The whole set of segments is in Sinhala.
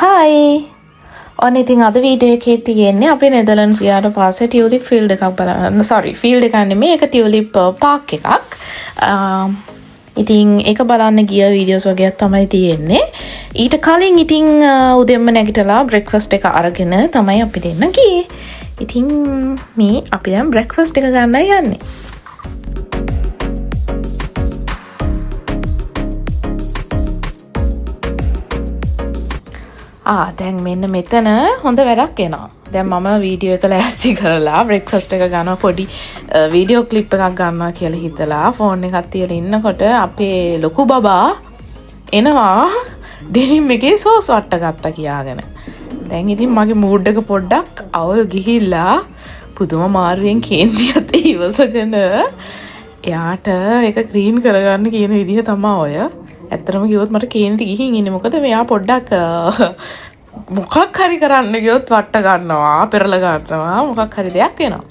Hi! ඔන්න ඉතින් අද වීඩියෝ එකේ තියෙන්නේ අපි නෙදර්ලන්ඩ්ස් ගියාට පස්සේ ටියුලිප් ෆීල්ඩ් එකක් බලන්න. ෆීල්ඩ් එකක් නෙමෙයි, ඒක ටියුලිප් පාක් එකක්. ඉතින් ඒක බලන්න ගිය වීඩියෝස් වගේක් තමයි තියෙන්නේ. ඊට කලින් ඉතින් උදෙන්ම නැගිටලා බ්‍රෙක්ෆාස්ට් එක අරගෙන තමයි අපි දෙන්න ගියේ. ඉතින් මේ අපි දැන් බ්‍රෙක්ෆාස්ට් එක ගන්නයි යන්නේ. දැන් මෙන්න මෙතන හොඳ වැඩක් එනවා. දැන් මම වීඩියෝ එක ලෑස්ති කරලා බ්‍රෙක්ෆාස්ට් එක ගන්නවා, පොඩි වීඩියෝ ක්ලිප් එකක් ගන්නවා කියලා හිතලා ෆෝන් එකක් තියලා ඉන්නකොට අපේ ලොකු බබා එනවා ඩෙනිම් එකේ සෝස් වට්ට ගත්තා කියාගෙන. දැන් ඉතින් මගේ මූඩ් එක පොඩ්ඩක් අවුල් ගිහිල්ලා පුදුම මාරුවෙන් කේන්තියත් ඉවසගෙන එයාට ඒක ක්ලීන් කරගන්න කියන විදිහ තමයි ඔය. ඇත්තටම කිව්වොත් මට කේන්ති ගිහින් ඉන්නේ. මොකද මෙයා පොඩ්ඩක් මොකක් හරි කරන්න ගියොත් වට ගන්නවා, පෙරල ගන්නවා, මොකක් හරි දෙයක් වෙනවා.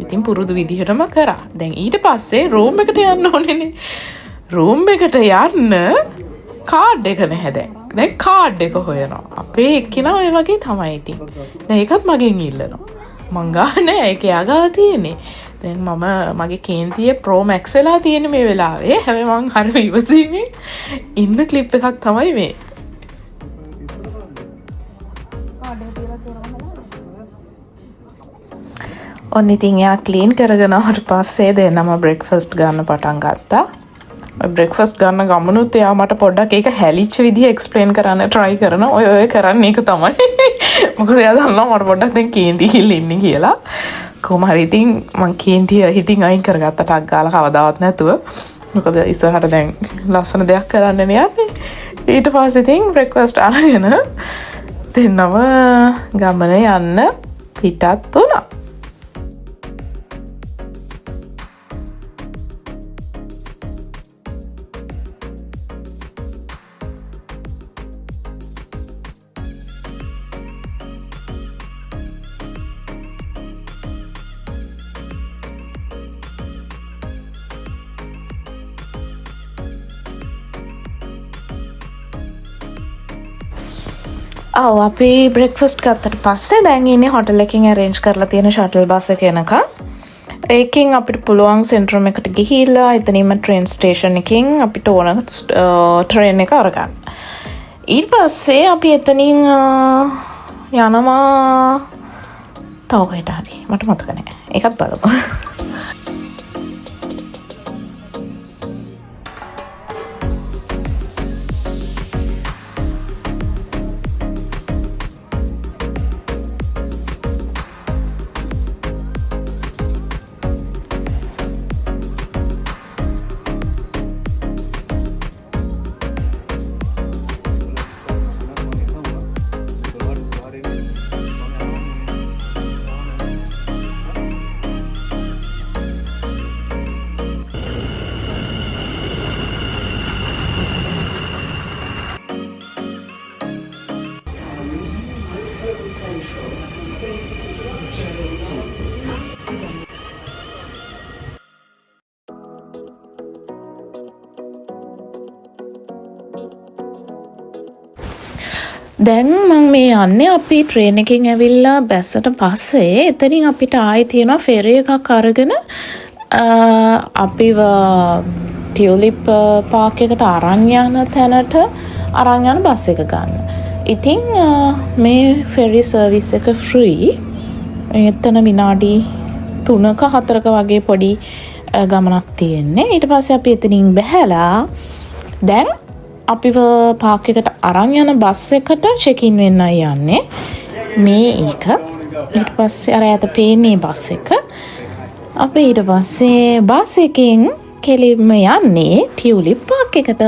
ඉතින් පුරුදු විදිහටම කරා. දැන් ඊට පස්සේ රූම් එකට යන්න ඕනේනේ. රූම් එකට යන්න කාඩ් එක නැහැ දැන්. දැන් කාඩ් එක හොයනවා. අපේ එක්කිනා ඔය වගේ තමයි ඉතින්. දැන් ඒකත් මගෙන් ඉල්ලනවා. මං ගානේ ඒක යාගාව තියෙන්නේ. දැන් මගේ කේන්තියේ ප්‍රෝ මැක්ස් වෙලා තියෙන මේ වෙලාවේ. හැබැයි මං හරි ඉවසීමෙන් ඉන්න ක්ලිප් එකක් තමයි මේ. ඔන්න ඉතින් එයා ක්ලීන් කරගෙන ආවට පස්සේ දෙන්නම බ්‍රෙක්ෆාස්ට් ගන්න පටන් ගත්තා. බ්‍රෙක්ෆාස්ට් ගන්න ගමනුත් එයා මට පොඩ්ඩක් ඒක හැලිච්ච විදිහ එක්ස්ප්ලেইন කරන්න try කරනවා. ඔය කරන්නේ ඒක තමයි. මොකද එයා දන්නවා මට පොඩ්ඩක් දැන් කේන්ති හිල් ඉන්නේ කියලා. කොහොම හරි ඉතින් මං කේන්තිය හිතින් අයින් කරගත්ත ටක් ගාලා කවදාවත් නැතුව. මොකද ඉස්සරහට දැන් ලස්සන දෙයක් කරන්න යන්නේ. ඊට පස්සේ ඉතින් බ්‍රෙක්ෆාස්ට් අරගෙන දෙන්නම ගමන යන්න පිටත් වුණා. අපි බ්‍රෙක්ෆාස්ට් ගත්තට පස්සේ දැන් ඉන්නේ හොටල් එකකින් arrange කරලා තියෙන shuttle bus එක එනකම්. ඒකෙන් අපිට පුළුවන් සෙන්ට්‍රම් එකට ගිහිල්ලා එතනින්ම train station එකකින් අපිට ඕන train එක අරගන්න. ඊට පස්සේ අපි එතනින් යනවා තව කොහෙට හරි. මට මතක නැහැ. ඒකත් බලමු. දැන් මම මේ යන්නේ අපි ට්‍රේන් එකකින් ඇවිල්ලා බැස්සට පස්සේ එතනින් අපිට ආයි තියෙනවා ෆෙරි එකක් අරගෙන අපිව ටියුලිප් පාක් එකට අරන් යන තැනට අරන් යන බස් එක ගන්න. ඉතින් මේ ෆෙරි සර්විස් එක ෆ්‍රී. එතන විනාඩි 3ක 4ක වගේ පොඩි ගමනක් තියෙන්නේ. ඊට පස්සේ අපි එතනින් බැහැලා දැන් අපිව පාක් එකට අරන් යන බස් එකට චෙක් ඉන් වෙන්නයි යන්නේ. මේ එක. ඊට පස්සේ අර යට පේන්නේ බස් එක. අපි ඊට පස්සේ බස් එකෙන් කෙලින්ම යන්නේ ටියුලිප් පාක් එකට.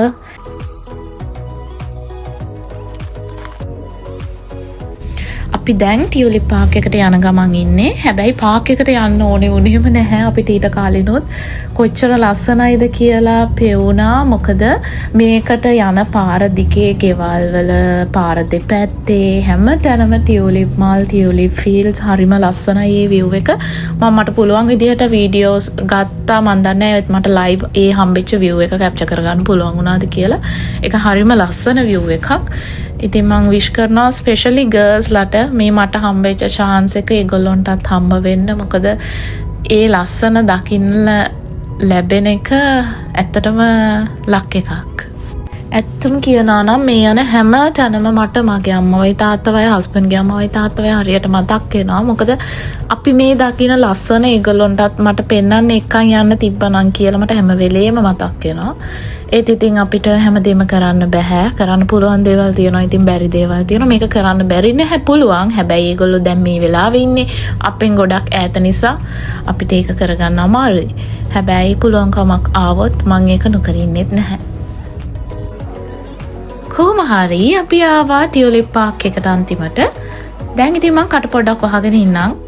අපි දැන් ටියුලිප් පාක් එකට යන ගමන් ඉන්නේ. හැබැයි පාක් එකට යන්න ඕනේ වුණේම නැහැ. අපිට ඊට කාලෙනොත් කොච්චර ලස්සනයිද කියලා පෙවුනා. මොකද මේකට යන පාර දිගේ ගෙවල් වල පාර දෙපැත්තේ හැම තැනම ටියුලිප් මල්, ටියුලිප් ෆීල්ඩ්ස් හරිම ලස්සනයි. ඒ view එක මට පුළුවන් විදිහට වීඩියෝස් ගත්තා. මන් දන්නේ මට ලයිව් ඒ හම්බෙච්ච view එක කැප්චර් කරගන්න පුළුවන් වුණාද කියලා. ඒක හරිම ලස්සන view එකක්. ඉතින් මං විශ් කරනවා ස්පෙෂලි ගර්ල්ස්ලට මේ මට හම්බෙච්ච chance එක ඒගොල්ලොන්ටත් හම්බ වෙන්න. මොකද ඒ ලස්සන දකින්න ලැබෙන එක ඇත්තටම ලක් එකක්. ඇත්තම කියනවා නම් මේ යන හැම තැනම මට මගේ අම්මවයි තාත්තවයි හස්බන්ඩ්ගේ අම්මවයි තාත්තවයි හරියට මතක් වෙනවා. මොකද අපි මේ දකින ලස්සන ඒගොල්ලොන්ටත් මට පෙන්වන්න එකන් යන්න තිබ්බනම් කියලා මට හැම වෙලේම මතක් වෙනවා. ඒත් ඉතින් අපිට හැමදේම කරන්න බෑ. කරන්න පුළුවන් දේවල් තියෙනවා. ඉතින් බැරි දේවල් තියෙනවා. මේක කරන්න බැරි නැහැ පුළුවන්. හැබැයි ඒගොල්ලෝ දැන් මේ වෙලාවේ ඉන්නේ අපෙන් ගොඩක් ඈත නිසා අපිට ඒක කරගන්න අමාරුයි. හැබැයි පුළුවන් කමක් ආවොත් මම ඒක නොකර ඉන්නෙත් නැහැ. කොහොම හරි අපි ආවා ටියුලිප් පාක් එකට අන්තිමට. දැන් ඉතින් මම කට පොඩ්ඩක් වහගෙන ඉන්නම්.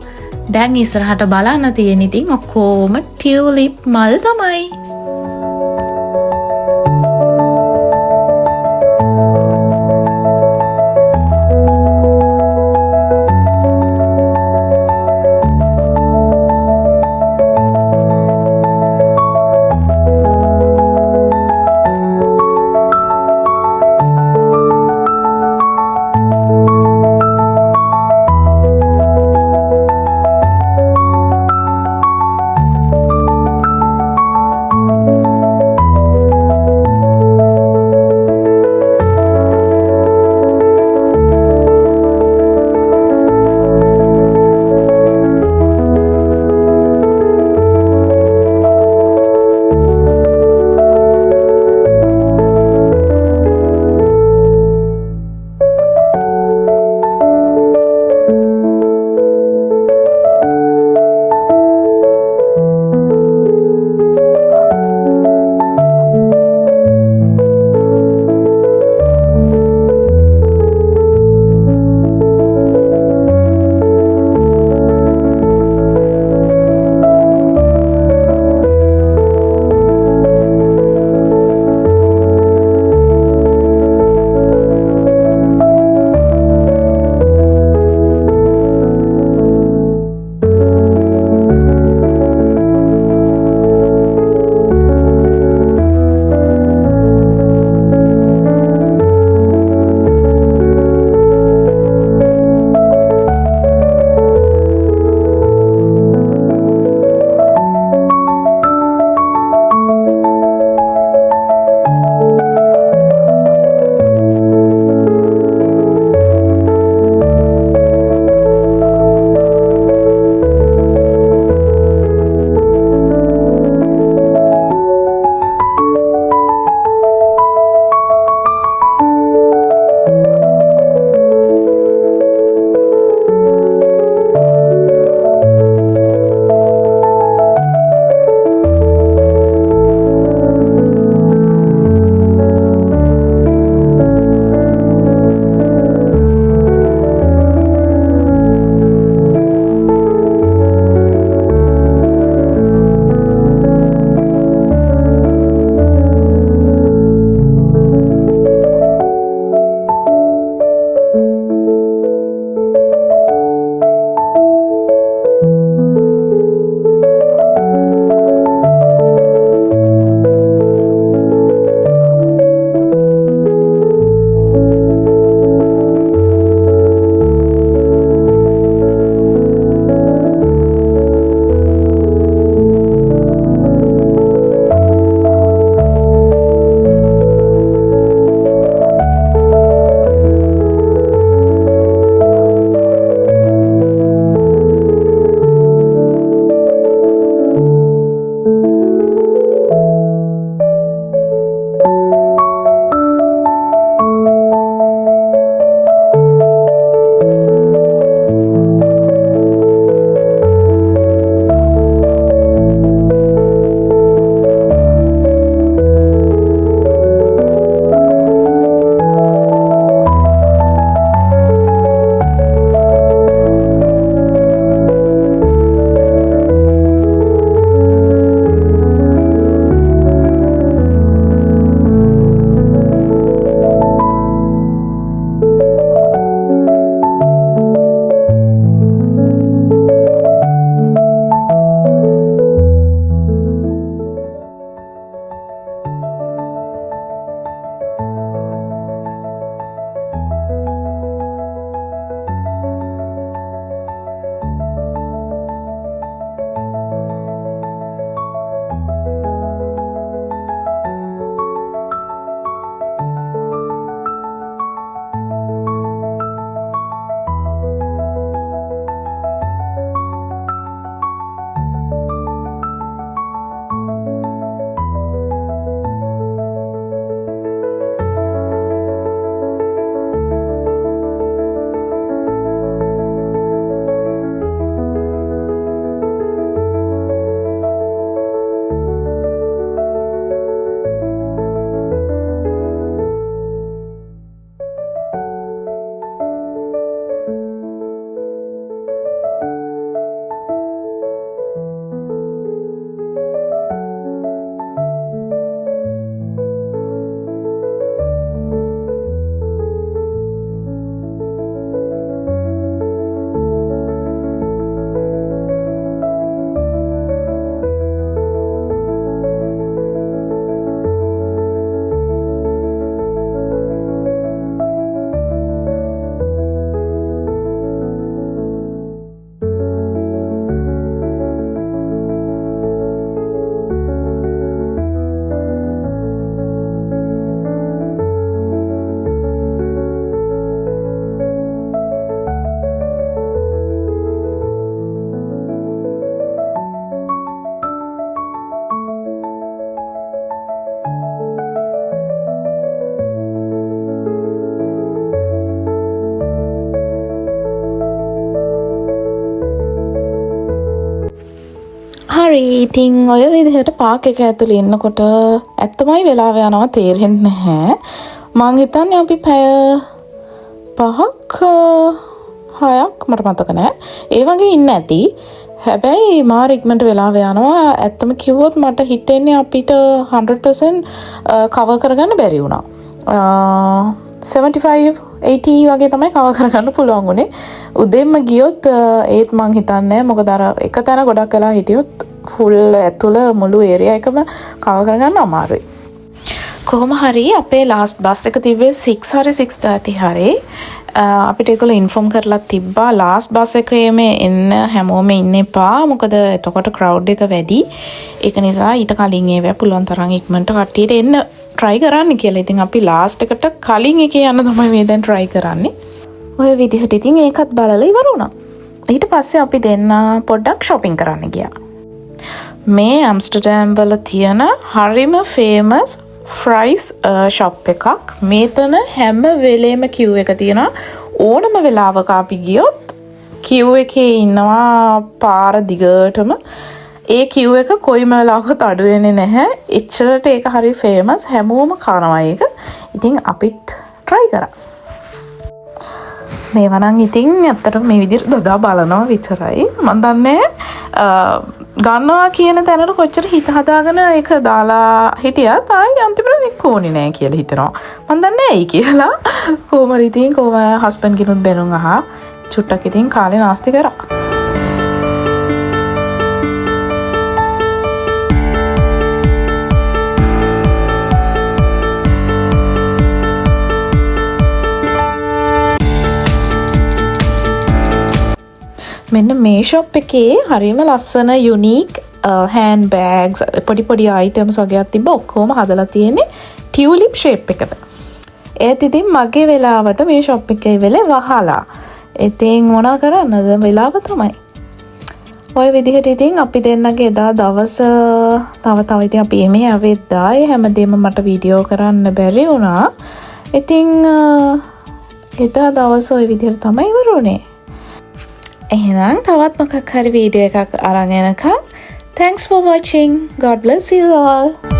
දැන් ඉස්සරහට බලන්න තියෙන ඉතින් ඔක්කොම ටියුලිප් මල් තමයි. හරි ඉතින් ඔය විදිහට පාක් එක ඇතුළේ ඉන්නකොට ඇත්තමයි වෙලාව යනවා තේරෙන්නේ නැහැ. මං හිතන්නේ අපි පැය 5ක් 6ක් මට මතක නැහැ. ඒ වගේ ඉන්න ඇති. හැබැයි මාර ඉක්මනට වෙලාව යනවා. ඇත්තම කිව්වොත් මට හිතෙන්නේ අපිට 100% කවර් කරගන්න බැරි වුණා. 75-80 වගේ තමයි කවර් කරගන්න පුළුවන් උනේ. උදේම ගියොත් ඒත් මං හිතන්නේ මොකද අර එක තැන ගොඩක් වෙලා හිටියොත් ෆුල් ඇතුළ මුළු ඒරියා එකම කවර් කරගන්න අමාරුයි. කොහොම හරි අපේ ලාස්ට් බස් එක තිබ්බේ 6 හරි 6:30 හරි. අපිට ඒගොල්ලෝ ඉන්ෆෝම් කරලා තිබ්බා ලාස්ට් බස් එකේම එන්න හැමෝම ඉන්න එපා. මොකද එතකොට ක්‍රවුඩ් එක වැඩි. ඒක නිසා ඊට කලින් ඒවා පුළුවන් තරම් ඉක්මනට කට්ටියට එන්න try කරන්න කියලා. ඉතින් අපි ලාස්ට් එකට කලින් එකේ යන්න තමයි මේ දැන් try කරන්නේ. ඔය විදිහට ඉතින් ඒකත් බලලා ඉවර වුණා. ඊට පස්සේ අපි දෙන්න පොඩ්ඩක් shopping කරන්න ගියා. මේ ඇම්ස්ටර්ඩම් වල තියෙන හරිම famous fries shop එකක්. මේතන හැම වෙලේම queue එක තියෙනවා. ඕනම වෙලාවක අපි ගියොත් queue එකේ ඉන්නවා පාර දිගටම. ඒ queue එක කොයිම වෙලාවකත් අඩු වෙන්නේ නැහැ. එච්චරට ඒක හරි famous. හැමෝම කනවා ඒක. ඉතින් අපිත් try කරා. මේවා නම් ඉතින් ඇත්තටම මේ විදිහට දදා බලනවා විතරයි. මම දන්නේ ගන්නවා කියන තැනට කොච්චර හිත හදාගෙන ඒක දාලා හිටියත් ආයි අන්තිමට වෙක් ඕනේ නැහැ කියලා හිතනවා. මම දන්නේ ඇයි කියලා. කොහමද ඉතින් කොහම හස්බන්ඩ් කිනුත් බැනුම් අහා චුට්ටක් ඉතින් කාලේ නාස්ති කරා. මෙන්න මේ ෂොප් එකේ හරිම ලස්සන යුනික් හෑන්ඩ් බෑග්ස් පොඩි පොඩි අයිටම්ස් වගේක් තිබ්බ ඔක්කොම හදලා තියෙන්නේ ටියුලිප් ෂේප් එකකට. ඒත් ඉතින් මගේ වෙලාවට මේ ෂොප් එකේ වෙලේ වහලා. ඉතින් මොනා කරන්නද වෙලාව තමයි. ඔය විදිහට ඉතින් අපි දෙන්නගේ එදා දවස තව ඉතින් අපි එමේ ආවෙද්දා ඒ හැමදේම මට වීඩියෝ කරන්න බැරි වුණා. ඉතින් එදා දවස ඔය විදිහට තමයි ඉවර වුණේ. එහෙනම් තවත් මොකක් හරි වීඩියෝ එකක් අරන් එනකම් thanks for watching. God bless you all.